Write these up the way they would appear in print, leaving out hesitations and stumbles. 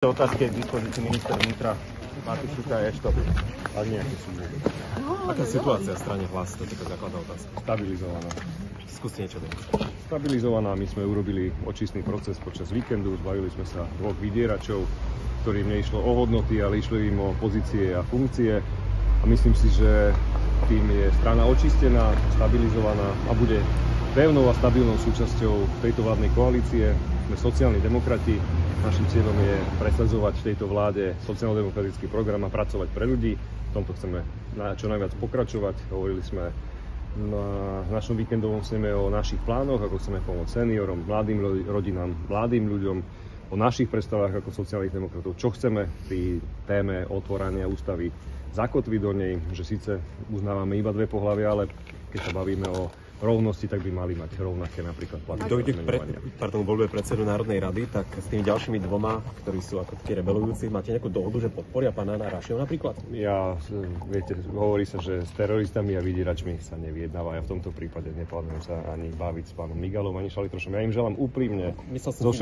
Otázky je k dispozícii ministra vnútra Martin Šuka je štop. Ale nejaký súbor. Aká situácia v strane Hlas? To je taká základná otázka. Stabilizovaná. Skúste niečo dať. Stabilizovaná. My sme urobili očistný proces počas víkendu. Zbavili sme sa dvoch vydieračov, ktorým neišlo o hodnoty, ale išlo im o pozície a funkcie. A myslím si, že tým je strana očistená, stabilizovaná a bude pevnou a stabilnou súčasťou tejto vládnej koalície. Sme sociálni demokrati. Naším cieľom je presadzovať v tejto vláde sociálno-demokratický program a pracovať pre ľudí. V tomto chceme čo najviac pokračovať. Hovorili sme na našom víkendovom sneme o našich plánoch, ako chceme pomôcť seniorom, mladým rodinám, mladým ľuďom, o našich predstavách ako sociálnych demokratov, čo chceme pri téme otvorania ústavy zakotviť do nej, že síce uznávame iba dve pohlavia, ale keď sa bavíme o rovnosti, tak by mali mať rovnaké napríklad platy. Dojde k voľbe predsedu Národnej rady, tak s tými ďalšími dvoma, ktorí sú ako takí rebelujúci, máte nejakú dohodu, že podporia pána Rašiho napríklad? Viete, hovorí sa, že s teroristami a vydieračmi sa nevyjednáva. Ja v tomto prípade neplánujem sa ani baviť s pánom Migalom, ani Šalitrošom. Ja im želám úprimne zo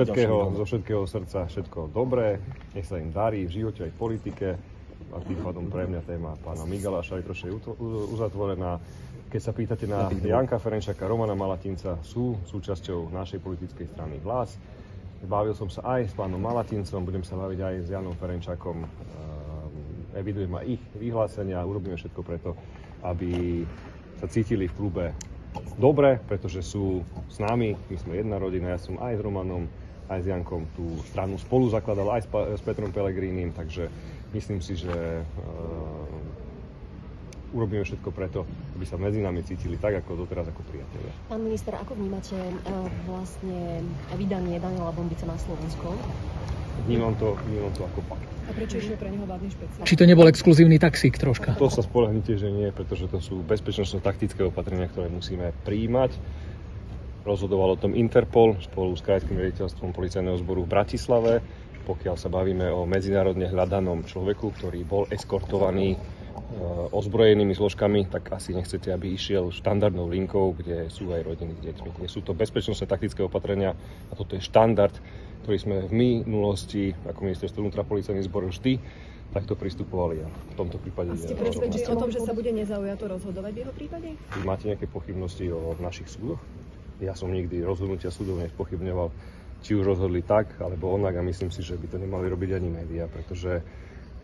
všetkého srdca všetko dobré, nech sa im darí v živote aj v politike. A tým pádom pre mňa téma pána Migala a Šalitroša je uzatvorená. Keď sa pýtate na Janka Ferenčaka, Romana Malatinca, sú súčasťou našej politickej strany Hlas. Bavil som sa aj s pánom Malatincom, budem sa baviť aj s Janom Ferenčakom. Evidujem aj ich vyhlásenia, urobíme všetko preto, aby sa cítili v klube dobre, pretože sú s nami, my sme jedna rodina, ja som aj s Romanom, aj s Jankom tú stranu spolu zakladal, aj s Petrom Pellegrinim, takže myslím si, že urobíme všetko preto, aby sa medzi nami cítili tak, ako doteraz, ako priatelia. Pán minister, ako vnímate vlastne vydanie Daniela Bombica na Slovensko? Vnímam to ako fakt. A prečo je pre neho vládny špeciál? Či to nebol exkluzívny taxík troška? To sa spoľahnite, že nie, pretože to sú bezpečnostno-taktické opatrenia, ktoré musíme prijímať. Rozhodoval o tom Interpol spolu s krajským riaditeľstvom policajného zboru v Bratislave. Pokiaľ sa bavíme o medzinárodne hľadanom človeku, ktorý bol eskortovaný ozbrojenými zložkami, tak asi nechcete, aby išiel štandardnou linkou, kde sú aj rodiny s deťmi. Nie sú to bezpečnostné taktické opatrenia a toto je štandard, ktorý sme v minulosti ako ministerstvo vnútra policajný zbor vždy takto pristupovali a v tomto prípade... A ste presvedčení o tom, že sa bude nezaujato rozhodovať v jeho prípade? Vy máte nejaké pochybnosti o našich súdoch? Ja som nikdy rozhodnutia súdov nespochybňoval, či už rozhodli tak, alebo onak a myslím si, že by to nemali robiť ani médiá, pretože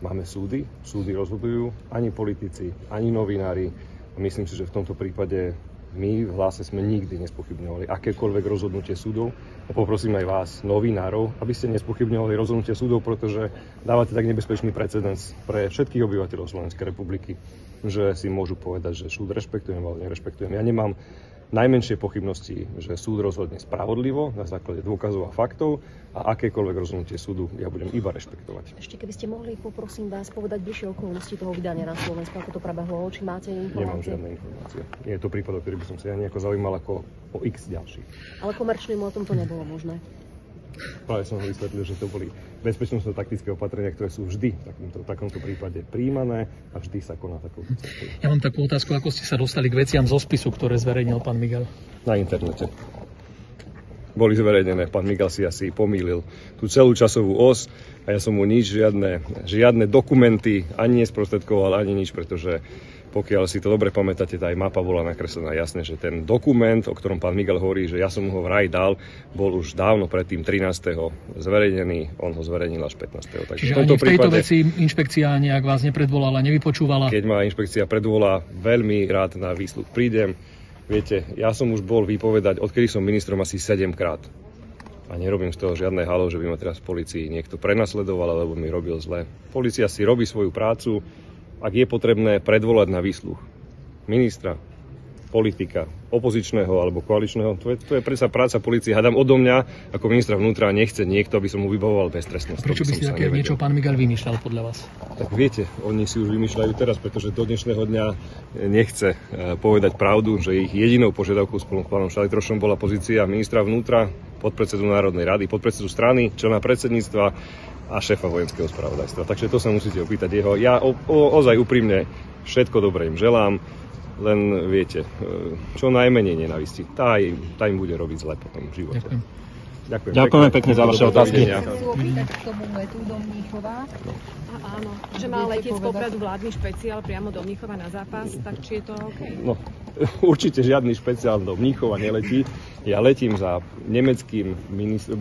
máme súdy rozhodujú, ani politici, ani novinári. A myslím si, že v tomto prípade my v Hlase sme nikdy nespochybňovali akékoľvek rozhodnutie súdov. A poprosím aj vás, novinárov, aby ste nespochybňovali rozhodnutie súdov, pretože dávate tak nebezpečný precedens pre všetkých obyvateľov Slovenskej republiky, že si môžu povedať, že súd rešpektujem alebo nerešpektujem. Ja nemám najmenšie pochybnosti, že súd rozhodne spravodlivo na základe dôkazov a faktov a akékoľvek rozhodnutie súdu ja budem iba rešpektovať. Ešte keby ste mohli, poprosím vás, povedať bližšie okolnosti toho vydania na Slovensku, ako to prebehlo, či máte informácie? Nemám žiadne informácie. Je to prípad, o ktorý by som sa ja nejako zaujímal ako o x ďalších. Ale komerčnému o tom to nebolo možné. Práve som ho vysvetlil, že to boli bezpečnostné taktické opatrenia, ktoré sú vždy v takomto prípade prijímané a vždy sa koná takouto cestou. Ja mám takú otázku, ako ste sa dostali k veciam zo spisu, ktoré zverejnil pán Migal? Na internete. Boli zverejnené, pán Migal si asi pomýlil tú celú časovú os a ja som mu žiadne dokumenty ani nesprostredkoval, ani nič, pretože pokiaľ si to dobre pamätáte, tá aj mapa bola nakreslená jasne, že ten dokument, o ktorom pán Migal hovorí, že ja som ho vraj dal, bol už dávno predtým 13. zverejnený, on ho zverejnil až 15. Takže ani v tejto veci inšpekcia nejak vás nepredvolala, nevypočúvala? Keď ma inšpekcia predvolá, veľmi rád na výsluh prídem. Viete, ja som už bol vypovedať, odkedy som ministrom asi 7-krát. A nerobím z toho žiadne halo, že by ma teraz v polícii niekto prenasledoval, alebo mi robil zle. Polícia si robí svoju prácu. Ak je potrebné predvolať na výsluh ministra, politika, opozičného alebo koaličného, to je predsa práca polície. Hádam odo mňa, ako ministra vnútra, nechce niekto, aby som mu vybavoval beztrestnosť. Prečo by si také niečo pán Migal vymýšľal podľa vás? Tak viete, oni si už vymýšľajú teraz, pretože do dnešného dňa nechce povedať pravdu, že ich jedinou požiadavkou spolu s pánom Šalitrošom bola pozícia ministra vnútra, podpredsedu Národnej rady, podpredsedu strany, člena predsedníctva a šéfa vojenského spravodajstva. Takže to sa musíte opýtať jeho. Ja ozaj úprimne všetko dobré im želám, len viete, čo najmenej nenávisti. Tá im bude robiť zle potom v živote. Ďakujem. Ďakujeme pekne za vaše otázky. Chcú opýtať k tomu letu do Mníchova. Áno, že má letieť z Popradu vládny špeciál priamo do Mníchova na zápas, tak či je to OK? No, určite žiadny špeciál do Mníchova neletí. Ja letím za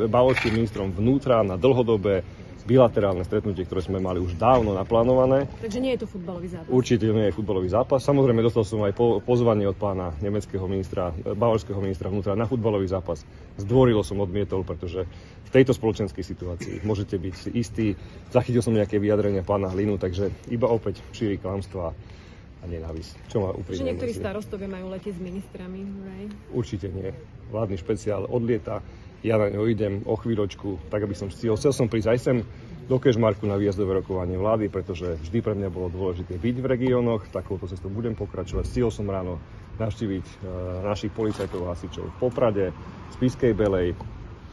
bavorským ministrom vnútra na dlhodobé bilaterálne stretnutie, ktoré sme mali už dávno naplánované. Takže nie je to futbalový zápas? Určite nie je futbalový zápas. Samozrejme, dostal som aj pozvanie od pána nemeckého ministra, bavorského ministra vnútra na futbalový zápas. Zdvorilo som odmietol, pretože v tejto spoločenskej situácii môžete byť si istí. Zachytil som nejaké vyjadrenia pána Hlinu, takže iba opäť šíri klamstvá a nenávisť. Čo ma úprimne Čiže niektorí starostovia majú letieť s ministrami, right? Určite nie. Vládny špeciál odlieta. Ja na ňo idem o chvíľočku, tak aby som stihol. Chcel som prísť aj sem do Kežmarku na výjazdové rokovanie vlády, pretože vždy pre mňa bolo dôležité byť v regiónoch. Takouto cestou budem pokračovať. Stihol som ráno navštíviť našich policajtov a hasičov v Poprade, v Spišskej Belej.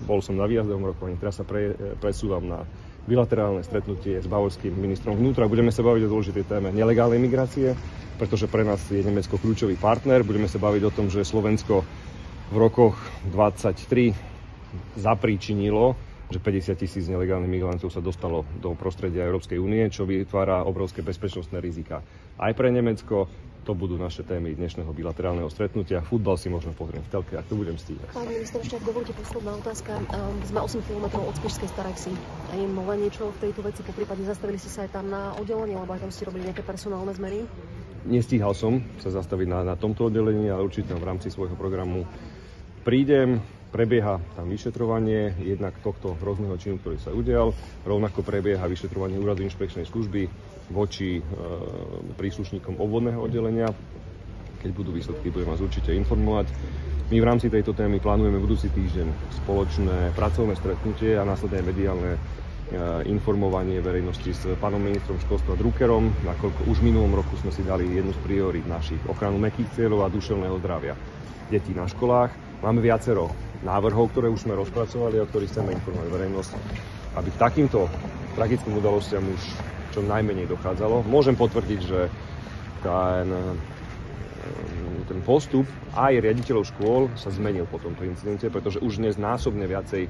Bol som na výjazdovom rokovaní. Teraz sa presúvam na bilaterálne stretnutie s bavorským ministrom vnútra. Budeme sa baviť o dôležitej téme nelegálnej migrácie, pretože pre nás je Nemecko kľúčový partner. Budeme sa baviť o tom, že Slovensko v rokoch 23 zapríčinilo, že 50 000 nelegálnych migrantov sa dostalo do prostredia Európskej únie, čo vytvára obrovské bezpečnostné rizika. Aj pre Nemecko to budú naše témy dnešného bilaterálneho stretnutia. Futbal si možno pozriem v telke, ak to budem stíhať. Pán minister, ešte ak dovolíte posledná otázka. Sme 8 km od Spišskej Starexy. A im len niečo v tejto veci, poprípade zastavili ste sa aj tam na oddelenie, alebo aj tam ste robili nejaké personálne zmeny? Nestíhal som sa zastaviť na tomto oddelení, ale určite v rámci svojho programu prídem. Prebieha tam vyšetrovanie jednak tohto hrozného činu, ktorý sa udial. Rovnako prebieha vyšetrovanie úradu inšpekčnej služby voči príslušníkom obvodného oddelenia. Keď budú výsledky, budem vás určite informovať. My v rámci tejto témy plánujeme budúci týždeň spoločné pracovné stretnutie a následne mediálne informovanie verejnosti s pánom ministrom školstva Druckerom, nakoľko už v minulom roku sme si dali jednu z priorít našich ochranu mäkkých cieľov a duševného zdravia detí na školách. Máme viacero návrhov, ktoré už sme rozpracovali a o ktorých chceme informovať verejnosť, aby k takýmto tragickým udalostiam už čo najmenej dochádzalo. Môžem potvrdiť, že ten postup aj riaditeľov škôl sa zmenil po tomto incidente, pretože už dnes násobne viacej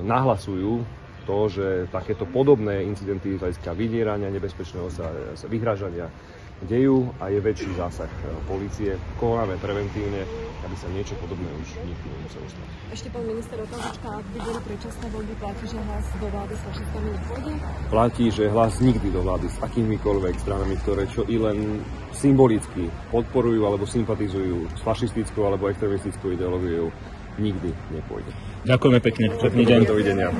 nahlasujú to, že takéto podobné incidenty z hľadiska vydierania, nebezpečného sa vyhrážania dejú a je väčší zásah polície. Konáme preventívne, aby sa niečo podobné už nikdy nemuselo stať. Ešte pán minister, otázočka, ak by boli predčasné voľby, platí, že hlas do vlády s fašistami nepôjde? Platí, že hlas nikdy do vlády s akýmikoľvek stranami, ktoré čo i len symbolicky podporujú alebo sympatizujú s fašistickou alebo extremistickou ideológiou, nikdy nepôjde. Ďakujeme pekne. Pekný deň. Dovidenia.